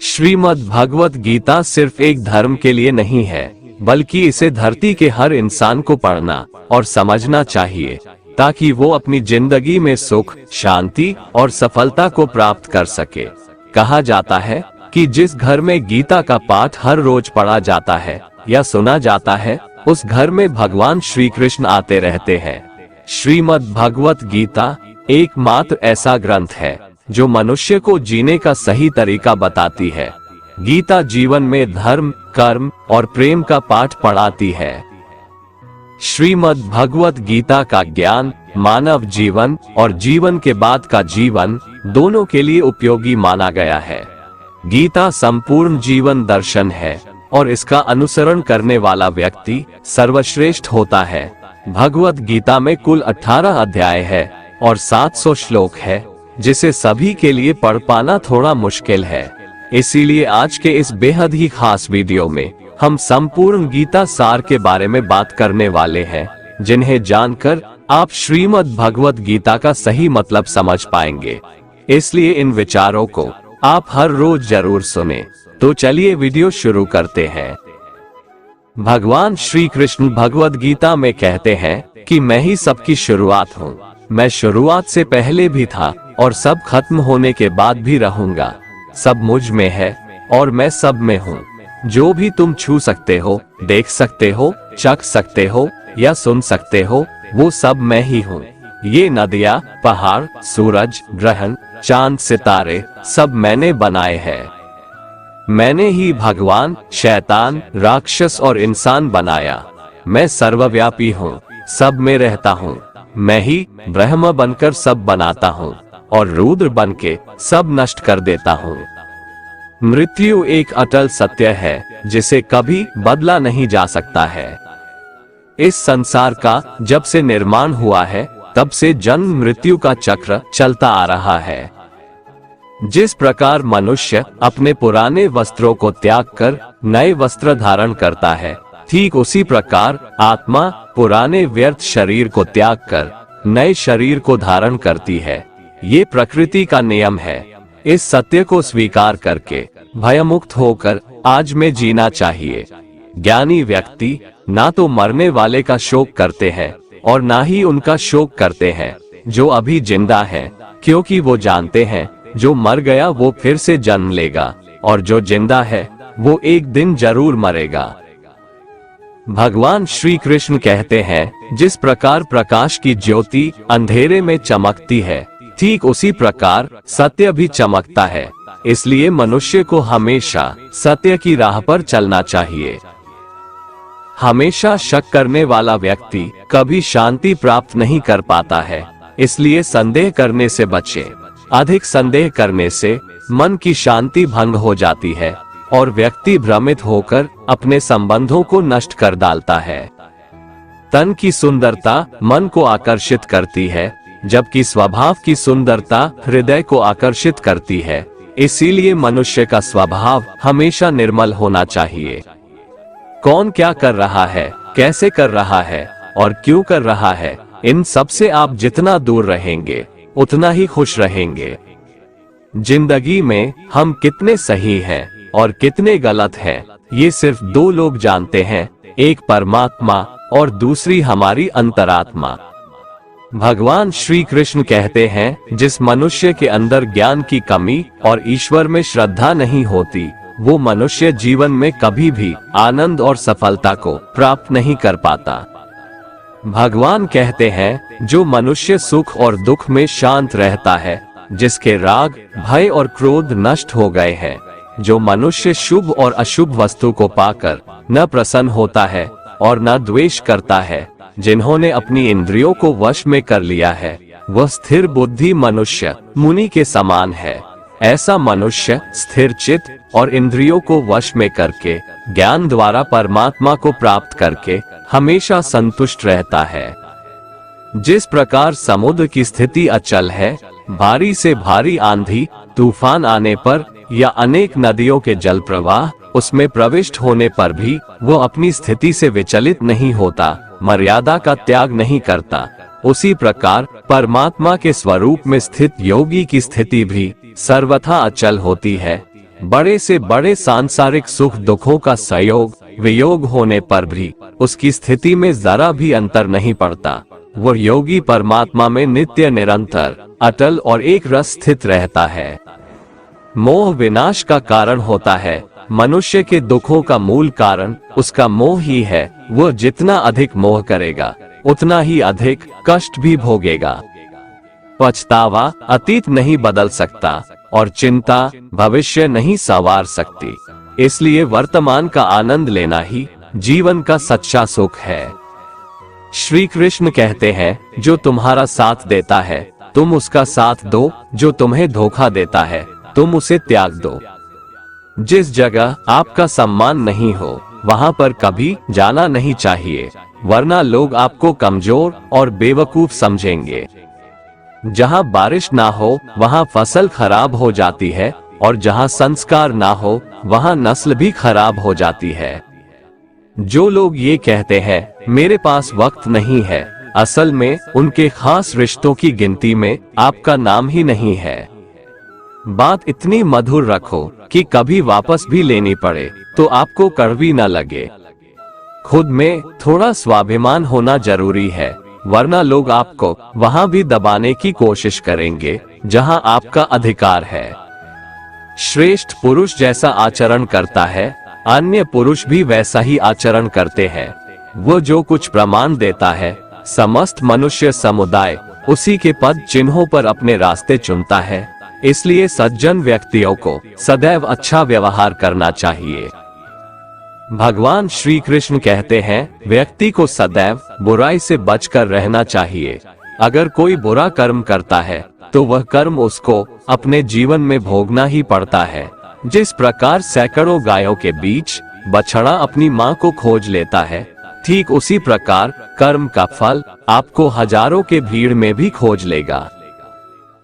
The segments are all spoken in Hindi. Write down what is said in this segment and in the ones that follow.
श्रीमद् भगवत गीता सिर्फ एक धर्म के लिए नहीं है, बल्कि इसे धरती के हर इंसान को पढ़ना और समझना चाहिए, ताकि वो अपनी जिंदगी में सुख, शांति और सफलता को प्राप्त कर सके। कहा जाता है कि जिस घर में गीता का पाठ हर रोज पढ़ा जाता है या सुना जाता है, उस घर में भगवान श्री कृष्ण आते रहते हैं। श्रीमद् भगवत गीता एकमात्र ऐसा ग्रंथ है जो मनुष्य को जीने का सही तरीका बताती है। गीता जीवन में धर्म, कर्म और प्रेम का पाठ पढ़ाती है। श्रीमद् भगवत गीता का ज्ञान मानव जीवन और जीवन के बाद का जीवन दोनों के लिए उपयोगी माना गया है। गीता संपूर्ण जीवन दर्शन है और इसका अनुसरण करने वाला व्यक्ति सर्वश्रेष्ठ होता है। भगवत गीता में कुल 18 अध्याय है और 700 श्लोक है, जिसे सभी के लिए पढ़ पाना थोड़ा मुश्किल है। इसीलिए आज के इस बेहद ही खास वीडियो में हम संपूर्ण गीता सार के बारे में बात करने वाले हैं, जिन्हें जानकर आप श्रीमद् भगवत गीता का सही मतलब समझ पाएंगे। इसलिए इन विचारों को आप हर रोज जरूर सुने। तो चलिए वीडियो शुरू करते हैं। भगवान श्री कृष्ण भगवत गीता में कहते हैं कि मैं ही सबकी शुरुआत हूँ। मैं शुरुआत से पहले भी था और सब खत्म होने के बाद भी रहूंगा। सब मुझ में है और मैं सब में हूँ। जो भी तुम छू सकते हो, देख सकते हो, चख सकते हो या सुन सकते हो, वो सब मैं ही हूँ। ये नदियाँ, पहाड़, सूरज, ग्रहण, चांद, सितारे सब मैंने बनाए हैं। मैंने ही भगवान, शैतान, राक्षस और इंसान बनाया। मैं सर्वव्यापी हूँ, सब में रहता हूँ। मैं ही ब्रह्म बनकर सब बनाता हूँ और रुद्र बनके सब नष्ट कर देता हूँ। मृत्यु एक अटल सत्य है जिसे कभी बदला नहीं जा सकता है। इस संसार का जब से निर्माण हुआ है, तब से जन्म मृत्यु का चक्र चलता आ रहा है। जिस प्रकार मनुष्य अपने पुराने वस्त्रों को त्याग कर नए वस्त्र धारण करता है, ठीक उसी प्रकार आत्मा पुराने व्यर्थ शरीर को त्याग कर नए शरीर को धारण करती है। ये प्रकृति का नियम है। इस सत्य को स्वीकार करके भयमुक्त होकर आज में जीना चाहिए। ज्ञानी व्यक्ति ना तो मरने वाले का शोक करते हैं और ना ही उनका शोक करते हैं जो अभी जिंदा है, क्योंकि वो जानते हैं जो मर गया वो फिर से जन्म लेगा और जो जिंदा है वो एक दिन जरूर मरेगा। भगवान श्री कृष्ण कहते हैं, जिस प्रकार प्रकाश की ज्योति अंधेरे में चमकती है, ठीक उसी प्रकार सत्य भी चमकता है। इसलिए मनुष्य को हमेशा सत्य की राह पर चलना चाहिए। हमेशा शक करने वाला व्यक्ति कभी शांति प्राप्त नहीं कर पाता है। इसलिए संदेह करने से बचें। अधिक संदेह करने से मन की शांति भंग हो जाती है और व्यक्ति भ्रमित होकर अपने संबंधों को नष्ट कर डालता है। तन की सुंदरता मन को आकर्षित करती है, जबकि स्वभाव की सुंदरता हृदय को आकर्षित करती है। इसीलिए मनुष्य का स्वभाव हमेशा निर्मल होना चाहिए। कौन क्या कर रहा है, कैसे कर रहा है और क्यों कर रहा है, इन सब से आप जितना दूर रहेंगे उतना ही खुश रहेंगे। जिंदगी में हम कितने सही हैं और कितने गलत हैं, ये सिर्फ दो लोग जानते हैं, एक परमात्मा और दूसरी हमारी अंतरात्मा। भगवान श्री कृष्ण कहते हैं, जिस मनुष्य के अंदर ज्ञान की कमी और ईश्वर में श्रद्धा नहीं होती, वो मनुष्य जीवन में कभी भी आनंद और सफलता को प्राप्त नहीं कर पाता। भगवान कहते हैं, जो मनुष्य सुख और दुख में शांत रहता है, जिसके राग, भय और क्रोध नष्ट हो गए हैं, जो मनुष्य शुभ और अशुभ वस्तु को पाकर न प्रसन्न होता है और न द्वेष करता है, जिन्होंने अपनी इंद्रियों को वश में कर लिया है, वह स्थिर बुद्धि मनुष्य मुनि के समान है। ऐसा मनुष्य स्थिर चित्त और इंद्रियों को वश में करके ज्ञान द्वारा परमात्मा को प्राप्त करके हमेशा संतुष्ट रहता है। जिस प्रकार समुद्र की स्थिति अचल है, भारी से भारी आंधी तूफान आने पर या अनेक नदियों के जल प्रवाह उसमें प्रविष्ट होने पर भी वो अपनी स्थिति से विचलित नहीं होता, मर्यादा का त्याग नहीं करता, उसी प्रकार परमात्मा के स्वरूप में स्थित योगी की स्थिति भी सर्वथा अचल होती है। बड़े से बड़े सांसारिक सुख दुखों का संयोग वियोग होने पर भी उसकी स्थिति में जरा भी अंतर नहीं पड़ता। वह योगी परमात्मा में नित्य निरंतर अटल और एक रस स्थित रहता है। मोह विनाश का कारण होता है। मनुष्य के दुखों का मूल कारण उसका मोह ही है। वह जितना अधिक मोह करेगा उतना ही अधिक कष्ट भी भोगेगा। पछतावा अतीत नहीं बदल सकता और चिंता भविष्य नहीं संवार सकती। इसलिए वर्तमान का आनंद लेना ही जीवन का सच्चा सुख है। श्री कृष्ण कहते हैं, जो तुम्हारा साथ देता है तुम उसका साथ दो, जो तुम्हें धोखा देता है तुम उसे त्याग दो। जिस जगह आपका सम्मान नहीं हो वहां पर कभी जाना नहीं चाहिए, वरना लोग आपको कमजोर और बेवकूफ समझेंगे। जहां बारिश ना हो वहां फसल खराब हो जाती है और जहां संस्कार ना हो वहां नस्ल भी खराब हो जाती है। जो लोग ये कहते हैं मेरे पास वक्त नहीं है, असल में उनके खास रिश्तों की गिनती में आपका नाम ही नहीं है। बात इतनी मधुर रखो कि कभी वापस भी लेनी पड़े तो आपको कड़वी न लगे। खुद में थोड़ा स्वाभिमान होना जरूरी है, वरना लोग आपको वहां भी दबाने की कोशिश करेंगे जहां आपका अधिकार है। श्रेष्ठ पुरुष जैसा आचरण करता है अन्य पुरुष भी वैसा ही आचरण करते हैं। वो जो कुछ प्रमाण देता है समस्त मनुष्य समुदाय उसी के पद चिन्हों पर अपने रास्ते चुनता है। इसलिए सज्जन व्यक्तियों को सदैव अच्छा व्यवहार करना चाहिए। भगवान श्री कृष्ण कहते हैं, व्यक्ति को सदैव बुराई से बचकर रहना चाहिए। अगर कोई बुरा कर्म करता है तो वह कर्म उसको अपने जीवन में भोगना ही पड़ता है। जिस प्रकार सैकड़ों गायों के बीच बछड़ा अपनी माँ को खोज लेता है, ठीक उसी प्रकार कर्म का फल आपको हजारों के भीड़ में भी खोज लेगा।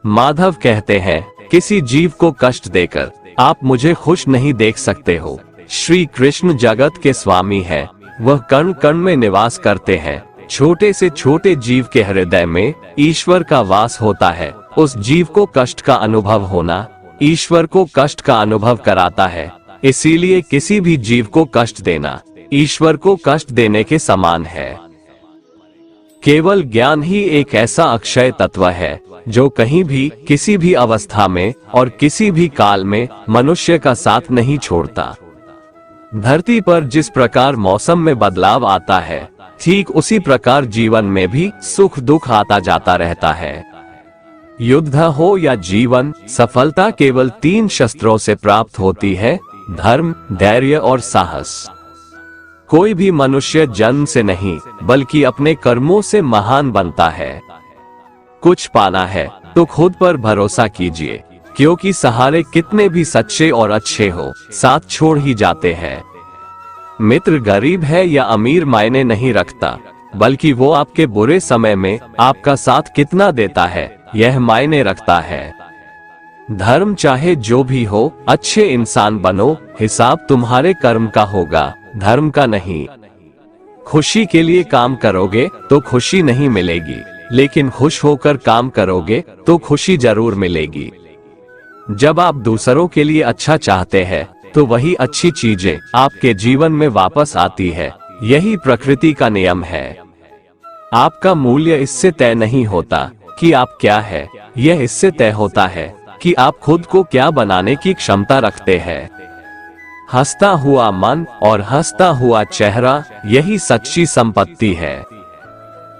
माधव कहते हैं, किसी जीव को कष्ट देकर आप मुझे खुश नहीं देख सकते हो। श्री कृष्ण जगत के स्वामी हैं, वह कण कण में निवास करते हैं। छोटे से छोटे जीव के हृदय में ईश्वर का वास होता है। उस जीव को कष्ट का अनुभव होना ईश्वर को कष्ट का अनुभव कराता है। इसीलिए किसी भी जीव को कष्ट देना ईश्वर को कष्ट देने के समान है। केवल ज्ञान ही एक ऐसा अक्षय तत्व है जो कहीं भी किसी भी अवस्था में और किसी भी काल में मनुष्य का साथ नहीं छोड़ता। धरती पर जिस प्रकार मौसम में बदलाव आता है, ठीक उसी प्रकार जीवन में भी सुख दुख आता जाता रहता है। युद्ध हो या जीवन, सफलता केवल 3 शस्त्रों से प्राप्त होती है, धर्म, धैर्य और साहस। कोई भी मनुष्य जन्म से नहीं बल्कि अपने कर्मों से महान बनता है। कुछ पाना है तो खुद पर भरोसा कीजिए, क्योंकि सहारे कितने भी सच्चे और अच्छे हो साथ छोड़ ही जाते हैं। मित्र गरीब है या अमीर मायने नहीं रखता, बल्कि वो आपके बुरे समय में आपका साथ कितना देता है यह मायने रखता है। धर्म चाहे जो भी हो, अच्छे इंसान बनो, हिसाब तुम्हारे कर्म का होगा, धर्म का नहीं। खुशी के लिए काम करोगे तो खुशी नहीं मिलेगी, लेकिन खुश होकर काम करोगे तो खुशी जरूर मिलेगी। जब आप दूसरों के लिए अच्छा चाहते हैं तो वही अच्छी चीजें आपके जीवन में वापस आती है। यही प्रकृति का नियम है। आपका मूल्य इससे तय नहीं होता कि आप क्या है, यह इससे तय होता है कि आप खुद को क्या बनाने की क्षमता रखते हैं। हंसता हुआ मन और हंसता हुआ चेहरा यही सच्ची संपत्ति है।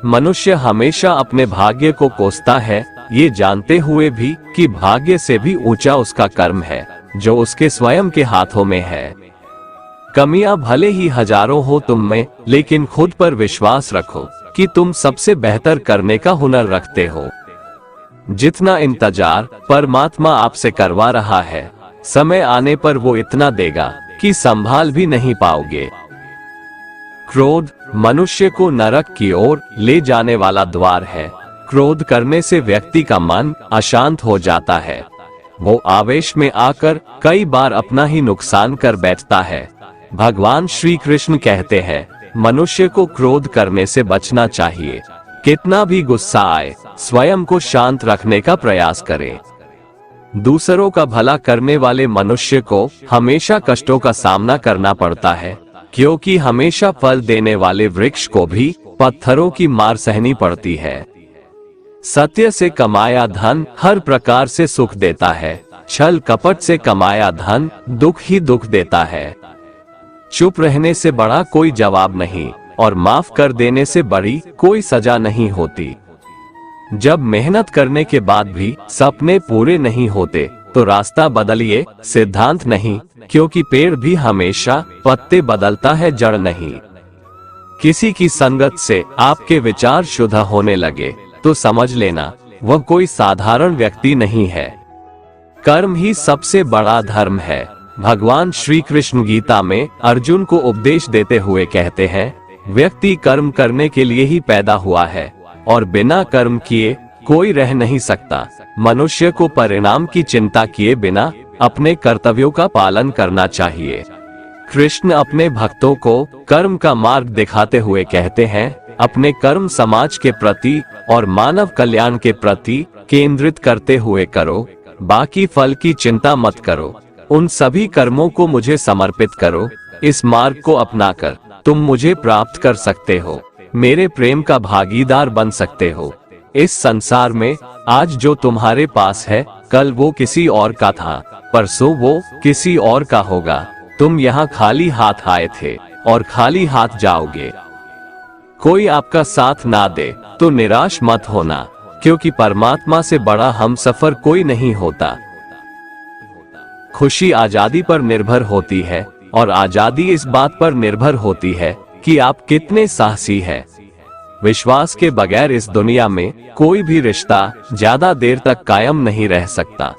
मनुष्य हमेशा अपने भाग्य को कोसता है, ये जानते हुए भी कि भाग्य से भी ऊंचा उसका कर्म है जो उसके स्वयं के हाथों में है। कमियां भले ही हजारों हो तुम में, लेकिन खुद पर विश्वास रखो कि तुम सबसे बेहतर करने का हुनर रखते हो। जितना इंतजार परमात्मा आपसे करवा रहा है, समय आने पर वो इतना देगा कि संभाल भी नहीं पाओगे। क्रोध मनुष्य को नरक की ओर ले जाने वाला द्वार है। क्रोध करने से व्यक्ति का मन अशांत हो जाता है। वो आवेश में आकर कई बार अपना ही नुकसान कर बैठता है। भगवान श्री कृष्ण कहते हैं, मनुष्य को क्रोध करने से बचना चाहिए। कितना भी गुस्सा आए, स्वयं को शांत रखने का प्रयास करें। दूसरों का भला करने वाले मनुष्य को हमेशा कष्टों का सामना करना पड़ता है, क्योंकि हमेशा फल देने वाले वृक्ष को भी पत्थरों की मार सहनी पड़ती है। सत्य से कमाया धन हर प्रकार से सुख देता है, छल कपट से कमाया धन दुख ही दुख देता है। चुप रहने से बड़ा कोई जवाब नहीं और माफ कर देने से बड़ी कोई सजा नहीं होती। जब मेहनत करने के बाद भी सपने पूरे नहीं होते तो रास्ता बदलिए, सिद्धांत नहीं, क्योंकि पेड़ भी हमेशा पत्ते बदलता है, जड़ नहीं। किसी की संगत से आपके विचार शुद्ध होने लगे तो समझ लेना वह कोई साधारण व्यक्ति नहीं है। कर्म ही सबसे बड़ा धर्म है। भगवान श्री कृष्ण गीता में अर्जुन को उपदेश देते हुए कहते हैं, व्यक्ति कर्म करने के लिए ही पैदा हुआ है और बिना कर्म किए कोई रह नहीं सकता। मनुष्य को परिणाम की चिंता किए बिना अपने कर्तव्यों का पालन करना चाहिए। कृष्ण अपने भक्तों को कर्म का मार्ग दिखाते हुए कहते हैं, अपने कर्म समाज के प्रति और मानव कल्याण के प्रति केंद्रित करते हुए करो, बाकी फल की चिंता मत करो। उन सभी कर्मों को मुझे समर्पित करो। इस मार्ग को अपनाकर तुम मुझे प्राप्त कर सकते हो, मेरे प्रेम का भागीदार बन सकते हो। इस संसार में आज जो तुम्हारे पास है कल वो किसी और का था, परसों वो किसी और का होगा। तुम यहाँ खाली हाथ आए थे और खाली हाथ जाओगे। कोई आपका साथ ना दे तो निराश मत होना, क्योंकि परमात्मा से बड़ा हमसफर कोई नहीं होता। खुशी आजादी पर निर्भर होती है और आजादी इस बात पर निर्भर होती है कि आप कितने साहसी हैं। विश्वास के बगैर इस दुनिया में कोई भी रिश्ता ज्यादा देर तक कायम नहीं रह सकता।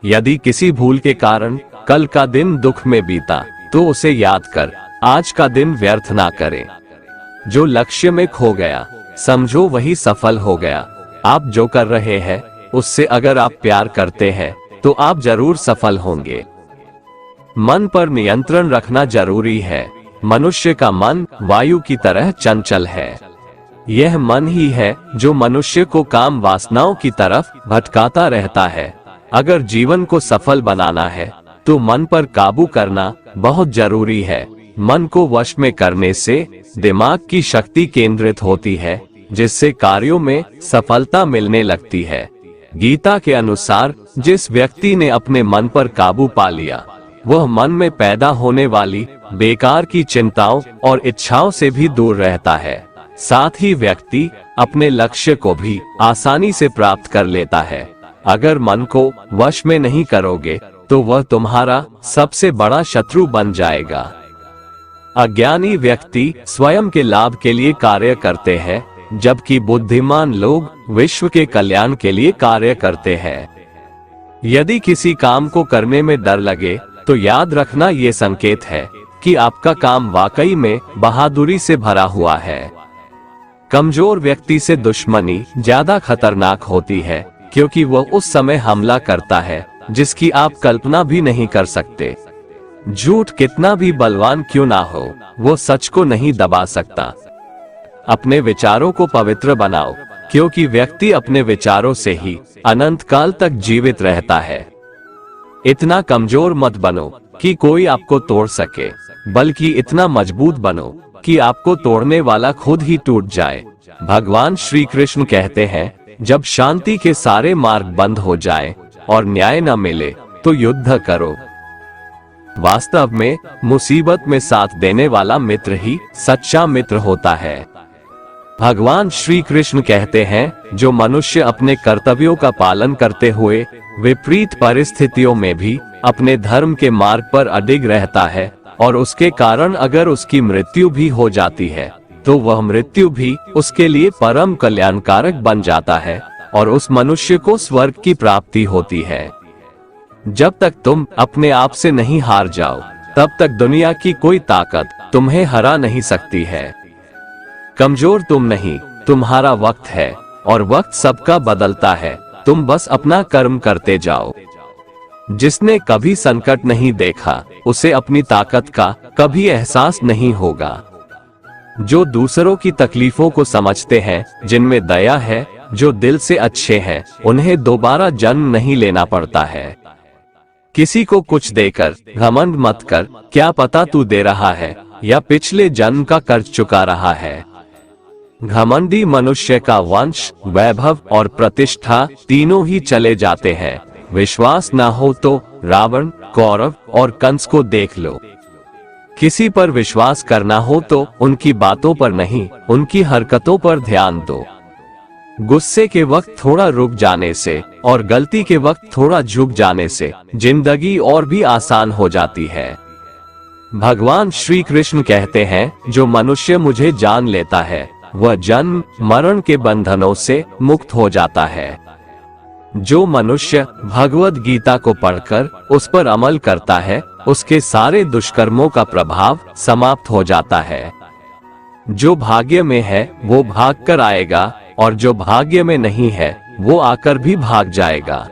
यदि किसी भूल के कारण कल का दिन दुख में बीता तो उसे याद कर आज का दिन व्यर्थ ना करें। जो लक्ष्य में खो गया समझो वही सफल हो गया। आप जो कर रहे हैं उससे अगर आप प्यार करते हैं तो आप जरूर सफल होंगे। मन पर नियंत्रण रखना जरूरी है। मनुष्य का मन वायु की तरह चंचल है। यह मन ही है जो मनुष्य को काम वासनाओं की तरफ भटकाता रहता है। अगर जीवन को सफल बनाना है तो मन पर काबू करना बहुत जरूरी है। मन को वश में करने से दिमाग की शक्ति केंद्रित होती है, जिससे कार्यों में सफलता मिलने लगती है। गीता के अनुसार जिस व्यक्ति ने अपने मन पर काबू पा लिया वह मन में पैदा होने वाली बेकार की चिंताओं और इच्छाओं से भी दूर रहता है। साथ ही व्यक्ति अपने लक्ष्य को भी आसानी से प्राप्त कर लेता है। अगर मन को वश में नहीं करोगे तो वह तुम्हारा सबसे बड़ा शत्रु बन जाएगा। अज्ञानी व्यक्ति स्वयं के लाभ के लिए कार्य करते हैं, जबकि बुद्धिमान लोग विश्व के कल्याण के लिए कार्य करते हैं। यदि किसी काम को करने में डर लगे तो याद रखना ये संकेत है कि आपका काम वाकई में बहादुरी से भरा हुआ है। कमजोर व्यक्ति से दुश्मनी ज्यादा खतरनाक होती है, क्योंकि वह उस समय हमला करता है जिसकी आप कल्पना भी नहीं कर सकते। झूठ कितना भी बलवान क्यों ना हो, वो सच को नहीं दबा सकता। अपने विचारों को पवित्र बनाओ, क्योंकि व्यक्ति अपने विचारों से ही अनंत काल तक जीवित रहता है। इतना कमजोर मत बनो कि कोई आपको तोड़ सके, बल्कि इतना मजबूत बनो कि आपको तोड़ने वाला खुद ही टूट जाए। भगवान श्री कृष्ण कहते हैं, जब शांति के सारे मार्ग बंद हो जाए और न्याय न मिले तो युद्ध करो। वास्तव में मुसीबत में साथ देने वाला मित्र ही सच्चा मित्र होता है। भगवान श्री कृष्ण कहते हैं, जो मनुष्य अपने कर्तव्यों का पालन करते हुए विपरीत परिस्थितियों में भी अपने धर्म के मार्ग पर अडिग रहता है और उसके कारण अगर उसकी मृत्यु भी हो जाती है तो वह मृत्यु भी उसके लिए परम कल्याणकारक बन जाता है और उस मनुष्य को स्वर्ग की प्राप्ति होती है। जब तक तुम अपने आप से नहीं हार जाओ तब तक दुनिया की कोई ताकत तुम्हें हरा नहीं सकती है। कमजोर तुम नहीं, तुम्हारा वक्त है और वक्त सबका बदलता है। तुम बस अपना कर्म करते जाओ। जिसने कभी संकट नहीं देखा उसे अपनी ताकत का कभी एहसास नहीं होगा। जो दूसरों की तकलीफों को समझते हैं, जिनमें दया है जो दिल से अच्छे हैं उन्हें दोबारा जन्म नहीं लेना पड़ता है। किसी को कुछ देकर घमंड मत कर, क्या पता तू दे रहा है या पिछले जन्म का कर्ज चुका रहा है। घमंडी मनुष्य का वंश, वैभव और प्रतिष्ठा तीनों ही चले जाते हैं। विश्वास ना हो तो रावण, कौरव और कंस को देख लो। किसी पर विश्वास करना हो तो उनकी बातों पर नहीं, उनकी हरकतों पर ध्यान दो। गुस्से के वक्त थोड़ा रुक जाने से और गलती के वक्त थोड़ा झुक जाने से जिंदगी और भी आसान हो जाती है। भगवान श्री कृष्ण कहते हैं, जो मनुष्य मुझे जान लेता है वह जन्म मरण के बंधनों से मुक्त हो जाता है। जो मनुष्य भगवद गीता को पढ़कर उस पर अमल करता है उसके सारे दुष्कर्मों का प्रभाव समाप्त हो जाता है। जो भाग्य में है वो भाग कर आएगा और जो भाग्य में नहीं है वो आकर भी भाग जाएगा।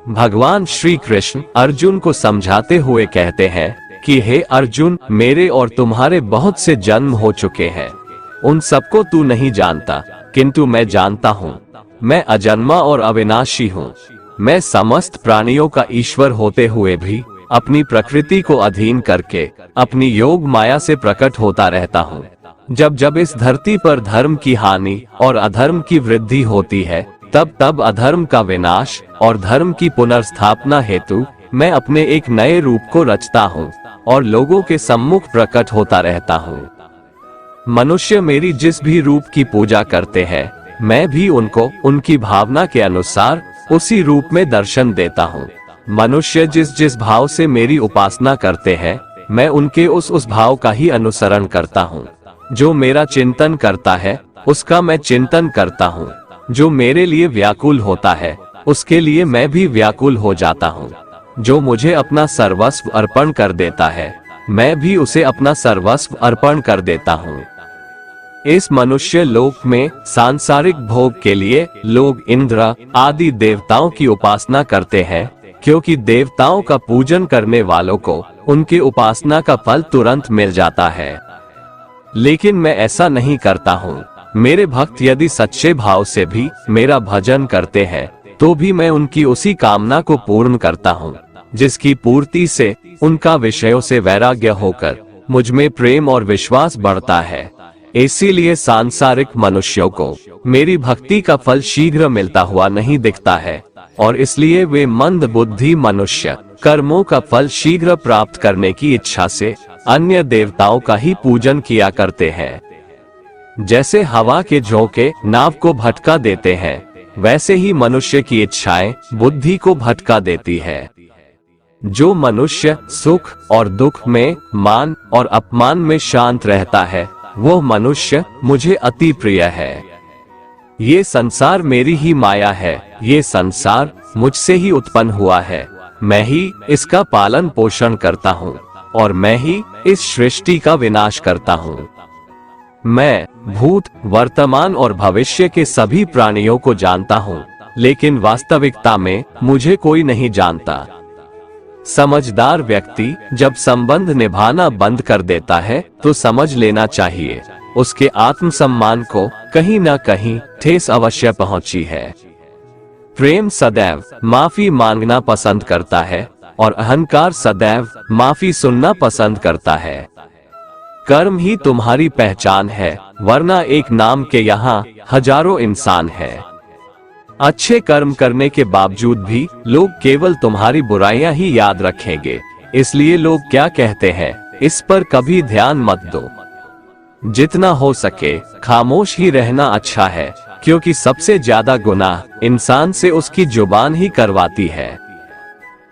भगवान श्री कृष्ण अर्जुन को समझाते हुए कहते हैं कि हे अर्जुन, मेरे और तुम्हारे बहुत से जन्म हो चुके हैं, उन सबको तू नहीं जानता, किंतु मैं जानता हूँ। मैं अजन्मा और अविनाशी हूँ। मैं समस्त प्राणियों का ईश्वर होते हुए भी अपनी प्रकृति को अधीन करके अपनी योग माया से प्रकट होता रहता हूँ। जब जब इस धरती पर धर्म की हानि और अधर्म की वृद्धि होती है, तब तब अधर्म का विनाश और धर्म की पुनर्स्थापना हेतु मैं अपने एक नए रूप को रचता हूँ और लोगों के सम्मुख प्रकट होता रहता हूँ। मनुष्य मेरी जिस भी रूप की पूजा करते हैं, मैं भी उनको उनकी भावना के अनुसार उसी रूप में दर्शन देता हूँ। मनुष्य जिस जिस भाव से मेरी उपासना करते हैं, मैं उनके उस भाव का ही अनुसरण करता हूँ। जो मेरा चिंतन करता है उसका मैं चिंतन करता हूँ। जो मेरे लिए व्याकुल होता है उसके लिए मैं भी व्याकुल हो जाता हूँ। जो मुझे अपना सर्वस्व अर्पण कर देता है, मैं भी उसे अपना सर्वस्व अर्पण कर देता हूँ। इस मनुष्य लोक में सांसारिक भोग के लिए लोग इंद्र आदि देवताओं की उपासना करते हैं, क्योंकि देवताओं का पूजन करने वालों को उनकी उपासना का फल तुरंत मिल जाता है। लेकिन मैं ऐसा नहीं करता हूँ। मेरे भक्त यदि सच्चे भाव से भी मेरा भजन करते हैं तो भी मैं उनकी उसी कामना को पूर्ण करता हूँ, जिसकी पूर्ति से उनका विषयों से वैराग्य होकर मुझ में प्रेम और विश्वास बढ़ता है। इसीलिए सांसारिक मनुष्यों को मेरी भक्ति का फल शीघ्र मिलता हुआ नहीं दिखता है और इसलिए वे मंद बुद्धि मनुष्य कर्मों का फल शीघ्र प्राप्त करने की इच्छा से अन्य देवताओं का ही पूजन किया करते हैं। जैसे हवा के झोंके नाव को भटका देते हैं, वैसे ही मनुष्य की इच्छाएं बुद्धि को भटका देती है। जो मनुष्य सुख और दुख में, मान और अपमान में शांत रहता है, वो मनुष्य मुझे अति प्रिय है। ये संसार मेरी ही माया है। ये संसार मुझसे ही उत्पन्न हुआ है। मैं ही इसका पालन पोषण करता हूँ और मैं ही इस सृष्टि का विनाश करता हूँ। मैं भूत, वर्तमान और भविष्य के सभी प्राणियों को जानता हूँ, लेकिन वास्तविकता में मुझे कोई नहीं जानता। समझदार व्यक्ति जब संबंध निभाना बंद कर देता है तो समझ लेना चाहिए उसके आत्मसम्मान को कहीं न कहीं ठेस अवश्य पहुंची है। प्रेम सदैव माफी मांगना पसंद करता है और अहंकार सदैव माफी सुनना पसंद करता है। कर्म ही तुम्हारी पहचान है, वरना एक नाम के यहाँ हजारों इंसान है। अच्छे कर्म करने के बावजूद भी लोग केवल तुम्हारी बुराइयां ही याद रखेंगे, इसलिए लोग क्या कहते हैं इस पर कभी ध्यान मत दो। जितना हो सके खामोश ही रहना अच्छा है, क्योंकि सबसे ज्यादा गुनाह इंसान से उसकी जुबान ही करवाती है।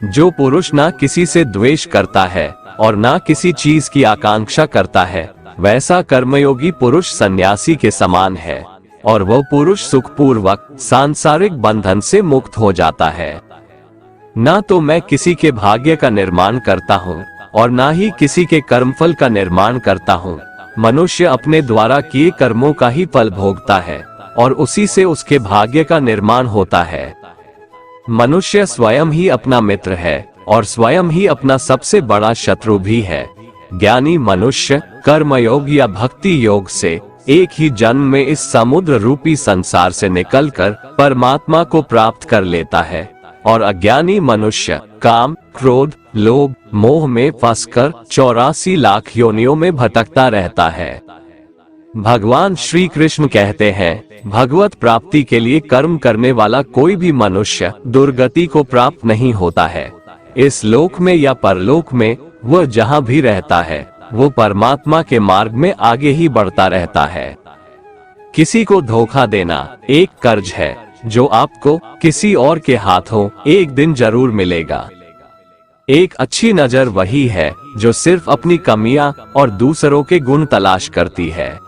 जो पुरुष ना किसी से द्वेष करता है और ना किसी चीज की आकांक्षा करता है, वैसा कर्मयोगी पुरुष सन्यासी के समान है और वह पुरुष सुखपूर्वक सांसारिक बंधन से मुक्त हो जाता है। ना तो मैं किसी के भाग्य का निर्माण करता हूँ और ना ही किसी के कर्मफल का निर्माण करता हूँ। मनुष्य अपने द्वारा किए कर्मों का ही फल भोगता है और उसी से उसके भाग्य का निर्माण होता है। मनुष्य स्वयं ही अपना मित्र है और स्वयं ही अपना सबसे बड़ा शत्रु भी है। ज्ञानी मनुष्य कर्मयोग या भक्ति योग से एक ही जन्म में इस समुद्र रूपी संसार से निकलकर परमात्मा को प्राप्त कर लेता है, और अज्ञानी मनुष्य काम, क्रोध, लोभ, मोह में फंसकर 84 लाख योनियों में भटकता रहता है। भगवान श्री कृष्ण कहते हैं, भगवत प्राप्ति के लिए कर्म करने वाला कोई भी मनुष्य दुर्गति को प्राप्त नहीं होता है। इस लोक में या परलोक में वह जहाँ भी रहता है, वो परमात्मा के मार्ग में आगे ही बढ़ता रहता है। किसी को धोखा देना एक कर्ज है जो आपको किसी और के हाथों एक दिन जरूर मिलेगा। एक अच्छी नजर वही है जो सिर्फ अपनी कमियां और दूसरों के गुण तलाश करती है।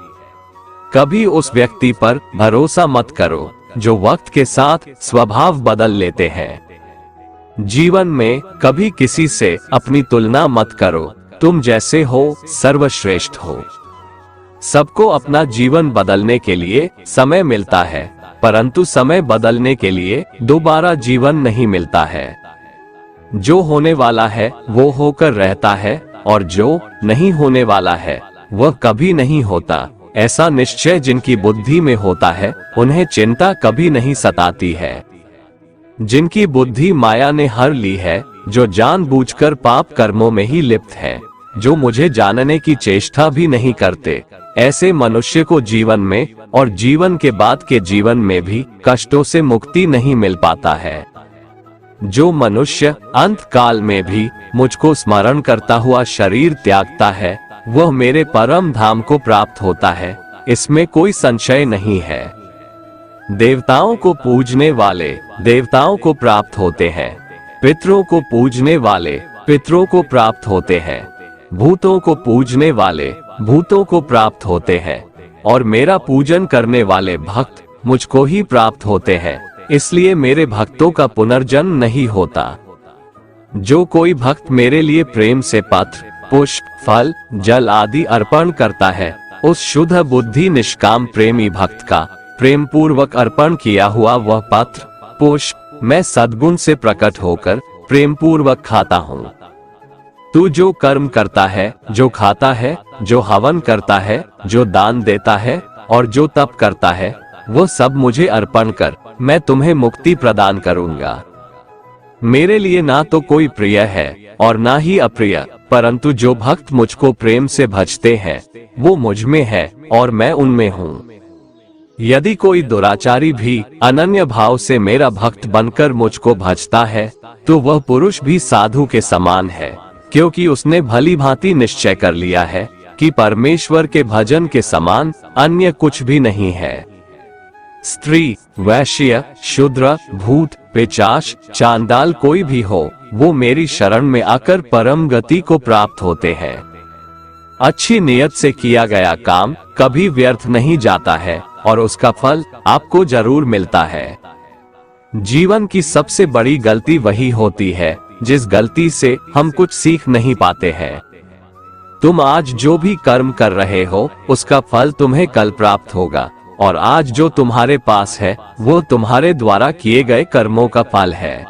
कभी उस व्यक्ति पर भरोसा मत करो जो वक्त के साथ स्वभाव बदल लेते हैं। जीवन में कभी किसी से अपनी तुलना मत करो, तुम जैसे हो सर्वश्रेष्ठ हो। सबको अपना जीवन बदलने के लिए समय मिलता है, परंतु समय बदलने के लिए दोबारा जीवन नहीं मिलता है। जो होने वाला है वो होकर रहता है, और जो नहीं होने वाला है वह कभी नहीं होता। ऐसा निश्चय जिनकी बुद्धि में होता है, उन्हें चिंता कभी नहीं सताती है। जिनकी बुद्धि माया ने हर ली है, जो जानबूझकर पाप कर्मों में ही लिप्त हैं, जो मुझे जानने की चेष्टा भी नहीं करते, ऐसे मनुष्य को जीवन में और जीवन के बाद के जीवन में भी कष्टों से मुक्ति नहीं मिल पाता है। जो मनुष्य अंत काल में भी मुझको स्मरण करता हुआ शरीर त्यागता है, वह मेरे परम धाम को प्राप्त होता है, इसमें कोई संशय नहीं है। देवताओं को पूजने वाले देवताओं को प्राप्त होते हैं, पितरों को पूजने वाले पितरों को प्राप्त होते हैं, भूतों को पूजने वाले भूतों को प्राप्त होते हैं, और मेरा पूजन करने वाले भक्त मुझको ही प्राप्त होते हैं। इसलिए मेरे भक्तों का पुनर्जन्म नहीं होता। जो कोई भक्त मेरे लिए प्रेम से पत्र, पुष्प, फल, जल आदि अर्पण करता है, उस शुद्ध बुद्धि निष्काम प्रेमी भक्त का प्रेम पूर्वक अर्पण किया हुआ वह पत्र, पुष्प मैं सद्गुण से प्रकट होकर प्रेम पूर्वक खाता हूँ। तू जो कर्म करता है, जो खाता है, जो हवन करता है, जो दान देता है और जो तप करता है, वो सब मुझे अर्पण कर, मैं तुम्हें मुक्ति प्रदान करूंगा। मेरे लिए ना तो कोई प्रिय है और ना ही अप्रिय, परंतु जो भक्त मुझको प्रेम से भजते हैं वो मुझ में है और मैं उनमें हूँ। यदि कोई दुराचारी भी अनन्य भाव से मेरा भक्त बनकर मुझको भजता है, तो वह पुरुष भी साधु के समान है, क्योंकि उसने भली भांति निश्चय कर लिया है कि परमेश्वर के भजन के समान अन्य कुछ भी नहीं है। स्त्री, वैश्य, शूद्र, भूत, पिशाच, चांडाल कोई भी हो, वो मेरी शरण में आकर परम गति को प्राप्त होते हैं। अच्छी नियत से किया गया काम कभी व्यर्थ नहीं जाता है और उसका फल आपको जरूर मिलता है। जीवन की सबसे बड़ी गलती वही होती है जिस गलती से हम कुछ सीख नहीं पाते हैं। तुम आज जो भी कर्म कर रहे हो, उसका फल तुम्हें कल प्राप्त होगा, और आज जो तुम्हारे पास है वो तुम्हारे द्वारा किए गए कर्मों का फल है।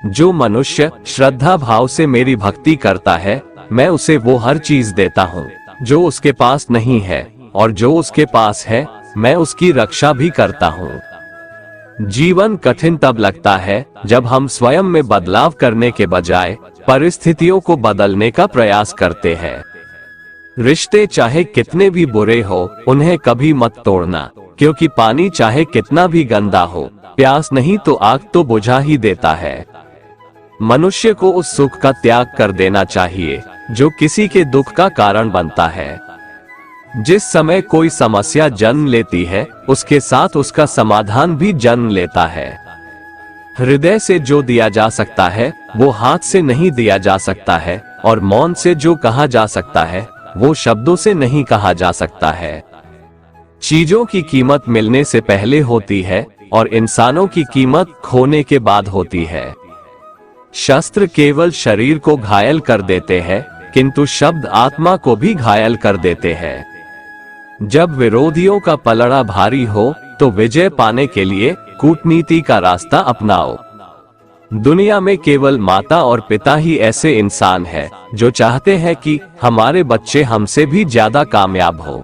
जो मनुष्य श्रद्धा भाव से मेरी भक्ति करता है, मैं उसे वो हर चीज देता हूँ जो उसके पास नहीं है, और जो उसके पास है मैं उसकी रक्षा भी करता हूँ। जीवन कठिन तब लगता है जब हम स्वयं में बदलाव करने के बजाय परिस्थितियों को बदलने का प्रयास करते हैं। रिश्ते चाहे कितने भी बुरे हो, उन्हें कभी मत तोड़ना, क्योंकि पानी चाहे कितना भी गंदा हो, प्यास नहीं तो आग तो बुझा ही देता है। मनुष्य को उस सुख का त्याग कर देना चाहिए जो किसी के दुख का कारण बनता है। जिस समय कोई समस्या जन्म लेती है, उसके साथ उसका समाधान भी जन्म लेता है। हृदय से जो दिया जा सकता है वो हाथ से नहीं दिया जा सकता है, और मौन से जो कहा जा सकता है वो शब्दों से नहीं कहा जा सकता है। चीजों की कीमत मिलने से पहले होती है और इंसानों की कीमत खोने के बाद होती है। शस्त्र केवल शरीर को घायल कर देते हैं, किंतु शब्द आत्मा को भी घायल कर देते हैं। जब विरोधियों का पलड़ा भारी हो तो विजय पाने के लिए कूटनीति का रास्ता अपनाओ। दुनिया में केवल माता और पिता ही ऐसे इंसान हैं जो चाहते हैं कि हमारे बच्चे हमसे भी ज्यादा कामयाब हो।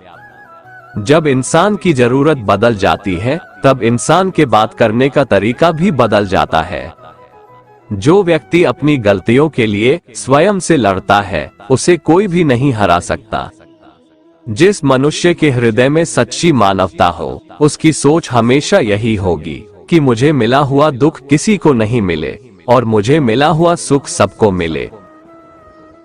जब इंसान की जरूरत बदल जाती है तब इंसान के बात करने का तरीका भी बदल जाता है। जो व्यक्ति अपनी गलतियों के लिए स्वयं से लड़ता है उसे कोई भी नहीं हरा सकता। जिस मनुष्य के हृदय में सच्ची मानवता हो उसकी सोच हमेशा यही होगी कि मुझे मिला हुआ दुख किसी को नहीं मिले और मुझे मिला हुआ सुख सबको मिले।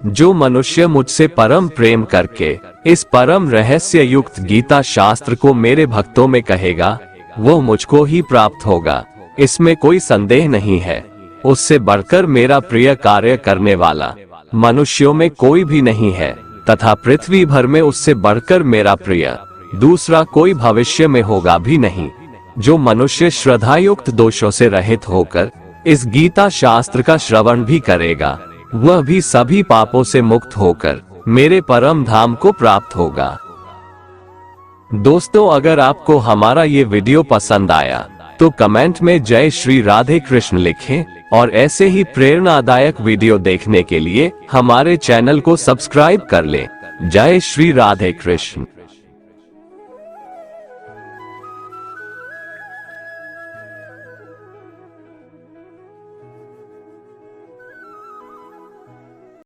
जो मनुष्य मुझसे परम प्रेम करके इस परम रहस्य युक्त गीता शास्त्र को मेरे भक्तों में कहेगा वो मुझको ही प्राप्त होगा, इसमें कोई संदेह नहीं है। उससे बढ़कर मेरा प्रिय कार्य करने वाला मनुष्यों में कोई भी नहीं है तथा पृथ्वी भर में उससे बढ़कर मेरा प्रिय दूसरा कोई भविष्य में होगा भी नहीं। जो मनुष्य श्रद्धायुक्त दोषों से रहित होकर इस गीता शास्त्र का श्रवण भी करेगा वह भी सभी पापों से मुक्त होकर मेरे परम धाम को प्राप्त होगा। दोस्तों, अगर आपको हमारा ये वीडियो पसंद आया तो कमेंट में जय श्री राधे कृष्ण लिखें और ऐसे ही प्रेरणादायक वीडियो देखने के लिए हमारे चैनल को सब्सक्राइब कर लें। जय श्री राधे कृष्ण।